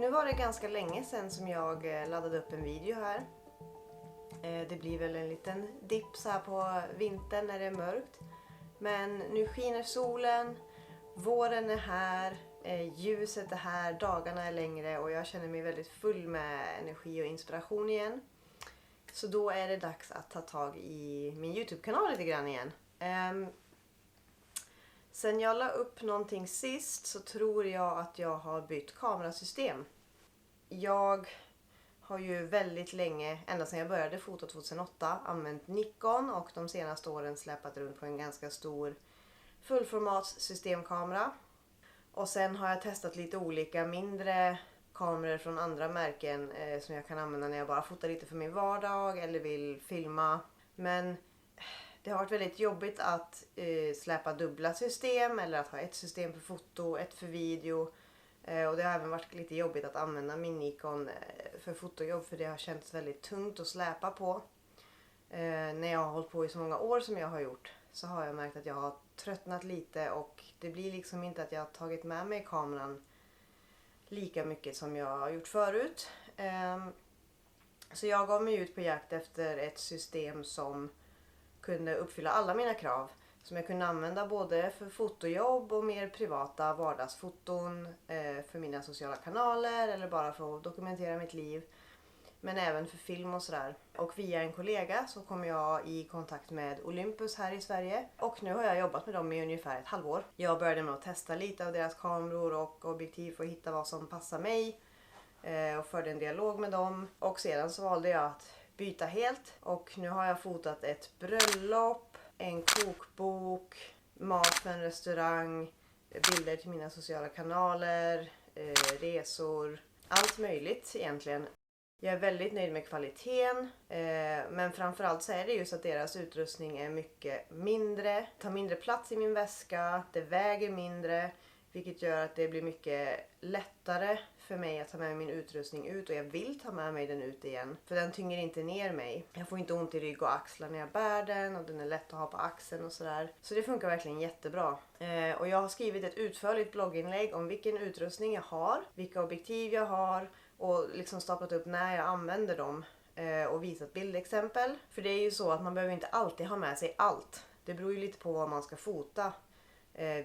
Nu var det ganska länge sedan som jag laddade upp en video här. Det blir väl en liten dipp så här på vintern när det är mörkt. Men nu skiner solen, våren är här, ljuset är här, dagarna är längre och jag känner mig väldigt full med energi och inspiration igen. Så då är det dags att ta tag i min YouTube-kanal lite grann igen. Sen jag la upp någonting sist så tror jag att jag har bytt kamerasystem. Jag har ju väldigt länge, ända sedan jag började fota 2008, använt Nikon och de senaste åren släpat runt på en ganska stor fullformats systemkamera. Och sen har jag testat lite olika mindre kameror från andra märken som jag kan använda när jag bara fotar lite för min vardag eller vill filma. Men det har varit väldigt jobbigt att släpa dubbla system eller att ha ett system för foto, ett för video. Och det har även varit lite jobbigt att använda min Nikon för fotojobb för det har känts väldigt tungt att släpa på. När jag har hållit på i så många år som jag har gjort så har jag märkt att jag har tröttnat lite och det blir liksom inte att jag har tagit med mig kameran lika mycket som jag har gjort förut. Så jag gav mig ut på jakt efter ett system som kunde uppfylla alla mina krav. Som jag kunde använda både för fotojobb och mer privata vardagsfoton för mina sociala kanaler eller bara för att dokumentera mitt liv. Men även för film och sådär. Och via en kollega så kom jag i kontakt med Olympus här i Sverige. Och nu har jag jobbat med dem i ungefär ett halvår. Jag började med att testa lite av deras kameror och objektiv för att hitta vad som passar mig. Och förde en dialog med dem. Och sedan så valde jag att byta helt. Och nu har jag fotat ett bröllop, en kokbok, mat för en restaurang, bilder till mina sociala kanaler, resor. Allt möjligt egentligen. Jag är väldigt nöjd med kvaliteten, men framförallt så är det just att deras utrustning är mycket mindre, tar mindre plats i min väska, det väger mindre, vilket gör att det blir mycket lättare för mig att ta med min utrustning ut och jag vill ta med mig den ut igen, för den tynger inte ner mig. Jag får inte ont i rygg och axlar när jag bär den och den är lätt att ha på axeln och sådär. Så det funkar verkligen jättebra. Och jag har skrivit ett utförligt blogginlägg om vilken utrustning jag har, vilka objektiv jag har och liksom staplat upp när jag använder dem och visat bildexempel. För det är ju så att man behöver inte alltid ha med sig allt. Det beror ju lite på vad man ska fota.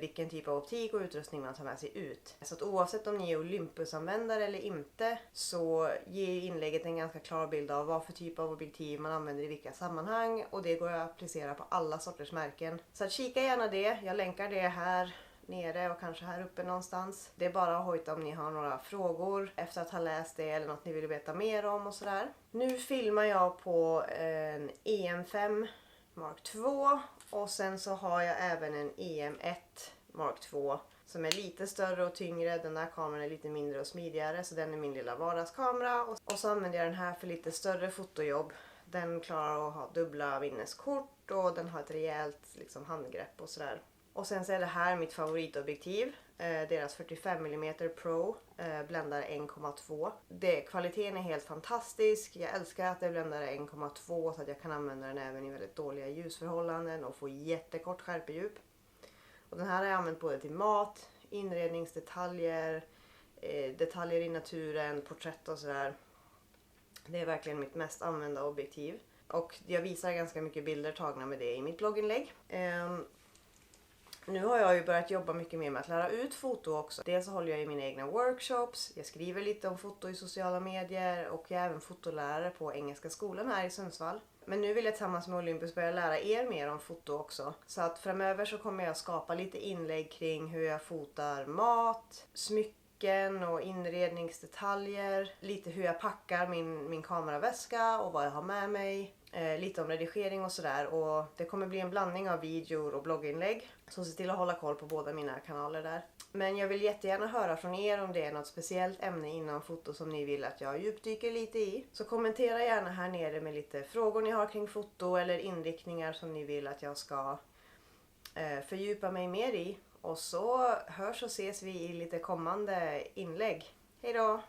Vilken typ av optik och utrustning man tar med sig ut. Så att oavsett om ni är Olympus-användare eller inte så ger inlägget en ganska klar bild av vad för typ av objektiv man använder i vilka sammanhang. Och det går att applicera på alla sorters märken. Så att kika gärna det. Jag länkar det här nere och kanske här uppe någonstans. Det är bara att hojta om ni har några frågor efter att ha läst det eller något ni vill veta mer om och sådär. Nu filmar jag på en EM5 Mark 2 och sen så har jag även en EM1 Mark 2 som är lite större och tyngre. Den här kameran är lite mindre och smidigare så den är min lilla vardagskamera. Och så använder jag den här för lite större fotojobb. Den klarar att ha dubbla vinneskort och den har ett rejält liksom, handgrepp och sådär. Och sen så är det här mitt favoritobjektiv. Deras 45 mm Pro bländare 1,2. Kvaliteten är helt fantastisk. Jag älskar att det bländare 1,2 så att jag kan använda den även i väldigt dåliga ljusförhållanden och få jättekort skärpedjup. Och den här har jag använt både till mat, inredningsdetaljer, detaljer i naturen, porträtt och sådär. Det är verkligen mitt mest använda objektiv. Och jag visar ganska mycket bilder tagna med det i mitt blogginlägg. Nu har jag ju börjat jobba mycket mer med att lära ut foto också. Dels så håller jag i mina egna workshops, jag skriver lite om foto i sociala medier och jag är även fotolärare på Engelska skolan här i Sundsvall. Men nu vill jag tillsammans med Olympus börja lära er mer om foto också. Så att framöver så kommer jag skapa lite inlägg kring hur jag fotar mat, smycken och inredningsdetaljer. Lite hur jag packar min kameraväska och vad jag har med mig. Lite om redigering och sådär och det kommer bli en blandning av videor och blogginlägg. Så se till att hålla koll på båda mina kanaler där. Men jag vill jättegärna höra från er om det är något speciellt ämne inom foto som ni vill att jag djupdyker lite i. Så kommentera gärna här nere med lite frågor ni har kring foto eller inriktningar som ni vill att jag ska fördjupa mig mer i. Och så hörs och ses vi i lite kommande inlägg. Hej då!